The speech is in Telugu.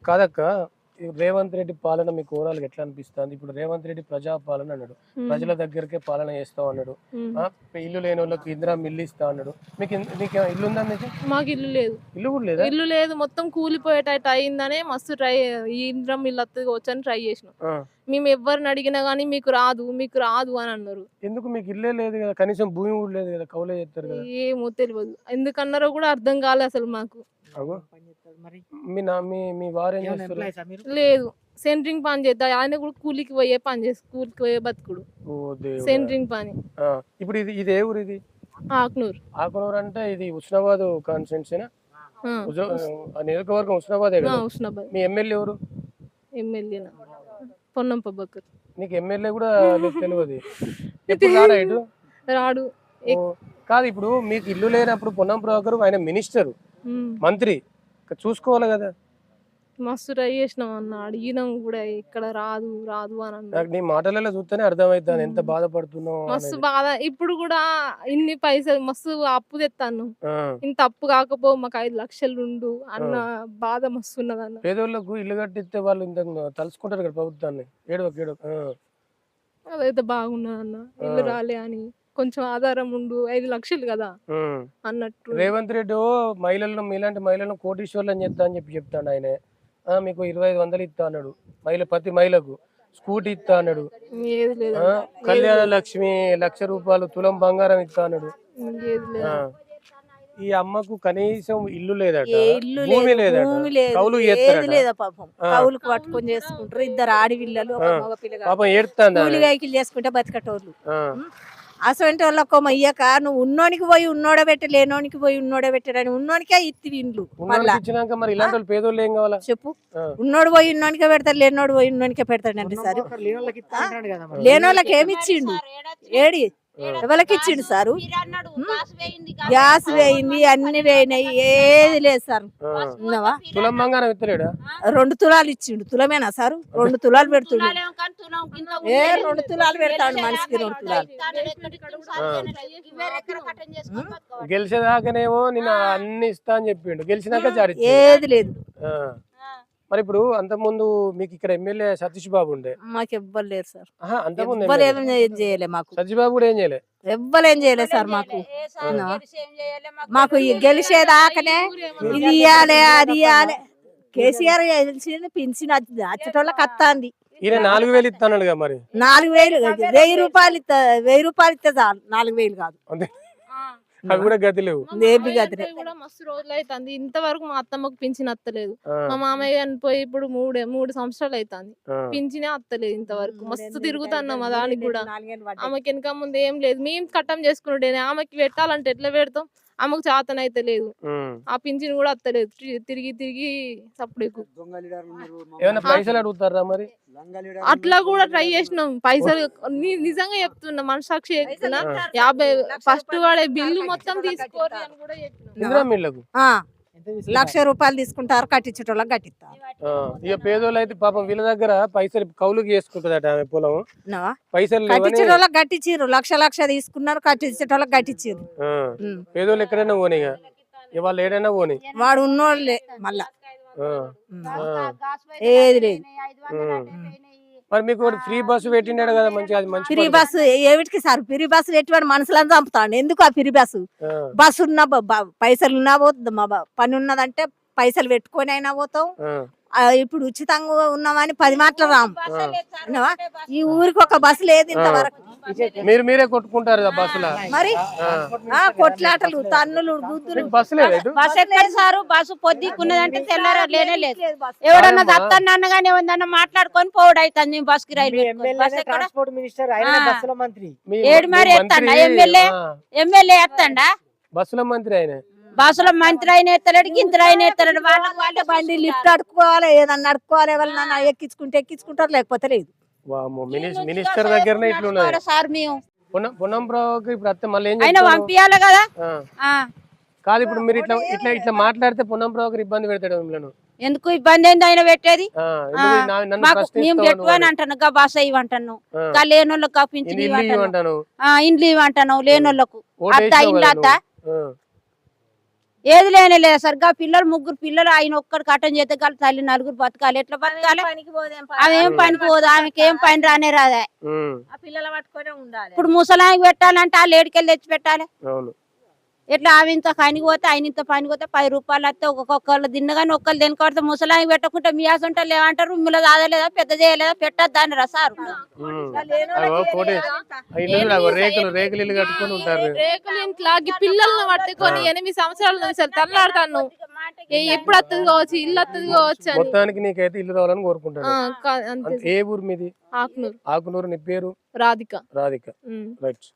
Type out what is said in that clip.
కాదక్క రేవంత్ రెడ్డి పాలన మీకు ఓవరాల్ ఎట్లా అనిపిస్తుంది? ఇప్పుడు రేవంత్ రెడ్డి ప్రజా పాలన అన్నాడు, ప్రజల దగ్గరకే పాలన చేస్తాం అన్నాడు. ఇల్లు లేని వాళ్ళకి ఇందిరా మిల్లు ఇస్తా అన్నాడు. మీకు ఇల్లు ఉందా? మాకు ఇల్లు లేదు. ఇల్లు కూడా లేదా? ఇల్లు లేదు, మొత్తం కూలిపోయేటట్టు అయిందనే మస్తు ట్రై, ఈ ఇందిరా మిల్లు వచ్చని ట్రై చేసినాం. మేము ఎవరిని అడిగినా గానీ మీకు రాదు అని అన్నారు. ఎందుకు మీకు ఇల్లే లేదు కదా, కనీసం భూమి కూడా లేదు కదా, కౌలే చేస్తారు కదా? ఏమో తెలియదు, ఎందుకన్నారో కూడా అర్థం కాలే అసలు మాకు. మీ వారేం చేస్తారు? లేదు, సెంట్రింగ్ పని చేద్దాం, ఆయన కూడా కూలికి పోయే బతుకుడు. సెంట్రింగ్ పని. ఇప్పుడు ఇది ఏ ఊరు? ఇది ఆకునూరు అంటే ఇది ఉస్నాబాద్ కాన్స్టిట్యున్సీనా? నియోజకవర్గం ఉస్నాబాదే కదా? మీ ఎమ్మెల్యే ఎవరు? ఎమ్మెల్యే పొన్నం ప్రభాకర్. నీకు ఎమ్మెల్యే కూడా తెలియదు? ఎప్పుడు రాడు. కాదు, ఇప్పుడు మీకు ఇల్లు లేనప్పుడు పొన్నం ప్రభాకర్ ఆయన మినిస్టర్, మంత్రి, చూసుకోవాలి కదా. మస్తు ట్రై చేసినాం అన్న, అడిగినాం కూడా, ఇక్కడ రాదు అని అన్నారు. నీ మాటలలో చూస్తేనే అర్థమైతాను ఎంత బాధపడుతున్నావు. మస్తు బాధ. ఇప్పుడు కూడా ఇన్ని పైసలు మస్తు అప్పు తెస్తాను, ఇంత అప్పు కాకపో మాకు 5 లక్షలు ఉండు అన్న బాధ మస్తు ఉన్నది అన్న. పేదోళ్ళకు ఇల్లు కట్టిస్తే వాళ్ళు ఇంత తలుసుకుంటారు కదా ప్రభుత్వాన్ని. అదైతే బాగున్నది అన్న, ఇల్లు రాలే అని కొంచెం ఆధారం ఉండు, 5 లక్షలు కదా అన్నట్టు. రేవంత్ రెడ్డి మహిళలను, మీలాంటి మహిళలను కోటీశ్వర్లు అని చెప్తా అని చెప్తాడు ఆయన. మీకు 2500 ఇస్తా అన్నాడు, ప్రతి మహిళకు స్కూటీ ఇస్తా అన్నాడు. కళ్యాణ లక్ష్మి 1,00,000 రూపాయలు తులం బంగారం ఇస్తా అన్నాడు. ఈ అమ్మకు కనీసం ఇల్లు లేదట, భూమి లేదట, కౌలు కౌలుకు పట్టుకొని చేసుకుంటారు. 2 ఆడపిల్లలు, ఒక మగ పిల్ల. పాపం ఏడుతాంది. కూలి వెహికల్ చేసుకుంటే బతికటోళ్ళు. అసలు వాళ్ళకు ఇయ్యక నువ్వు ఉన్నోనికి పోయి ఉన్నోడ పెట్టి, లేనోనికి పోయి ఉన్నోడ పెట్టాడని ఉన్నోనికే ఇత్తి ఇండ్లు. మరి ఇలాంటి వాళ్ళు పేదోళ్ళు ఏం కావాలా చెప్పు? ఉన్నోడు పోయి ఉన్నోనికే పెడతాడు, లేనోడు పోయి ఉన్నోనికే పెడతాడండి. సార్ లేనోళ్ళకి ఏమి ఇచ్చిండు? ఏడి ఎవరికి ఇచ్చిండు సారు? గ్యాస్ వేయింది, అన్ని వేయినాయి, ఏది లేదు సార్. ఉన్నావా? 2 తులాలు ఇచ్చిండు. తులమేనా సారు? 2 తులాలు పెడుతుండు. 2 తులాలు పెడతాడు మనిషికి, 2 తులాలు. గెలిచేదాకానేమో నేను అన్ని ఇస్తా అని చెప్పిండు, గెలిచినాక ఏది లేదు. మరి ఇప్పుడు అంతకుముందు మీకు ఇక్కడ ఎమ్మెల్యే సతీష్ బాబు ఉండే, మాకు ఎవ్వలేరు సార్. అంతకుముందు ఏం చేయలే మాకు. సతీష్ బాబు కూడా ఏం చేయలే, ఎవ్వలేం చేయలేదు సార్ మాకు. మాకు గెలిచేదాకనే ఇది ఇయ్యాలి, అది ఇయ్యాలి. కేసీఆర్ పింఛన్ వచ్చేటోళ్ళకి వస్తుంది. ఈయన 4,000 ఇస్తాడు. మరి 4,000 1,000 రూపాయలు 1,000 రూపాయలు ఇస్తే చాలు, 4,000 కాదు. అవి కూడా గతి లేవు. మస్తు రోజులు అవుతుంది, ఇంతవరకు మా అత్తమ్మకు పింఛన్ అత్తలేదు. మా మామయ్య చనిపోయి ఇప్పుడు 3 సంవత్సరాలు అవుతుంది, పింఛనే అత్తలేదు ఇంతవరకు. మస్తు తిరుగుతున్నాం దానికి కూడా. ఆమెకి వెనక ముందు ఏం లేదు, మేము కట్టం చేసుకున్నాడే, ఆమెకి పెట్టాలంటే ఎట్లా పెడతాం? ఆమెకు చేతన అయితే లేదు, ఆ పింఛన్ కూడా అత్తలేదు. తిరిగి సప్పుడు పైసలు అడుగుతారా? మరి అట్లా కూడా ట్రై చేసినాం. పైసలు నిజంగా చెప్తున్నా, మనసాక్షి చెప్తున్నా, 50 ఫస్ట్ వాడే బిల్లు మొత్తం తీసుకోరు అని కూడా చెప్పినాం. 1,00,000 రూపాయలు తీసుకుంటారు, కట్టించేటోళ్ళకి కట్టిస్తారు. ఇక పేదోళ్ళు అయితే పాపం వీళ్ళ దగ్గర పైసలు కౌలుకి చేసుకుంటుందట ఆమె పొలం. పైసలు కట్టించేటోళ్ళకి కట్టించారు, 1,00,000 తీసుకున్నారు, కట్టించేటోళ్ళకి కట్టించారు. పేదోళ్ళు ఎక్కడైనా పోనీగా, ఇవాళ ఏడైనా పోనీ, వాడు ఉన్నోళ్ళే మళ్ళా ఏది లేదు. మరి మీకు ఫ్రీ బస్సు పెట్టినాడు కదా, మంచి ఫ్రీ బస్సు ఏమిటికి సార్? ఫ్రీ బస్సు పెట్టి మనుషులను చంపుతాడు. ఎందుకు ఆ ఫ్రీ బస్సు ఉన్నా పైసలు ఉన్నా పోతుంది, పని ఉన్నదంటే పైసలు పెట్టుకొని అయినా పోతాం. ఇప్పుడు ఉచితంగా ఉన్నామని 10 మాటలు రాము. ఈ ఊరికి ఒక బస్సు లేదు ఇంతవరకు. మీరే కొట్టుకుంటారు బస్సులో? మరి కొట్లాటలు, తన్నులు, గుద్దులు. బస్సు లేదు సారు. బస్సు పొద్దుకున్నదంటే తెల్లారా లేనే లేదు. ఎవడన్నా దత్తన్న అన్నగానే ఉందన్న మాట్లాడుకొని పోవడం అవుతుంది. బస్ కి రైలు ఏడు మరి ఎత్తండా? ఎమ్మెల్యే ఎత్తండా? బస్సుల మంత్రి ఆయన. బస్సులో మంత్రి అయిన ఎత్తలేడు, గింతలు అయిన ఎత్తలేడు. వాళ్ళ బండి లిఫ్ట్ అడుకోవాలి, ఏదన్నా అడుకోవాలి, ఎవరన్నా ఎక్కించుకుంటారు, లేకపోతే లేదు. మినిస్టర్ దగ్గరనే ఇట్లున్నారు సార్. మేము ఇప్పుడు అత్తే మళ్ళీ ఆయన పంపించాలి కదా. కాదు, ఇప్పుడు మీరు ఇట్లా మాట్లాడితే పొన్నం ప్రభాకర్ ఇబ్బంది పెడతాడు మిమ్మల్ని. ఎందుకు ఇబ్బంది ఏంది ఆయన పెట్టేది? మేము పెట్టు అని అంటాను, గా బస్ ఇవ్వంటాను, గా లేనోళ్ళకు పింఛన్ ఇవ్వంటాను, ఇండ్లు ఇవ్వంటాను లేనోళ్ళకు. అత్త ఇండ్లు అత్త ఏది లేనే సరిగ్గా పిల్లలు 3 పిల్లలు ఆయన ఒక్కడు కట్టం చేస్తే తల్లి 4 బతకాలి ఎట్లా బతకాలి ఆమె ఏం పనికి పోదు ఆమెకి ఏం పని రానే రాదా ఇప్పుడు ముసలానికి పెట్టాలంటే వాళ్ళు ఏడికెళ్ళి తెచ్చి పెట్టాలి ఎట్లా ఆమె ఇంత పనికి పోతే ఆయన ఇంత పనికి పోతే 10 రూపాయలు వస్తే ఒక్కొక్కళ్ళు తిన్నగాని ఒక్కళ్ళు తినకొడితే ముసలానికి పెట్టకుంటే మీ ఆసంటారు ఏమంటారు మిమ్మల్ని దాదలేదా పెద్ద చేయలేదా పెట్టద్దా అని సార్ రేకులు ఇల్లు కట్టుకొని ఉంటారు. రేకులు ఇంట్లో పిల్లల్ని పట్టుకొని 8 సంవత్సరాల నుంచి తల్లాడుతాను ఎప్పుడు వస్తుంది కావచ్చు ఇల్లు వస్తుంది కావచ్చు అని. మొత్తానికి నీకైతే ఇల్లు రావాలని కోరుకుంటాను. అంతే. ఏ ఊరు మీది? ఆకునూరు. ఆకునూరు. నీ పేరు? రాధిక. రాధిక. రైట్.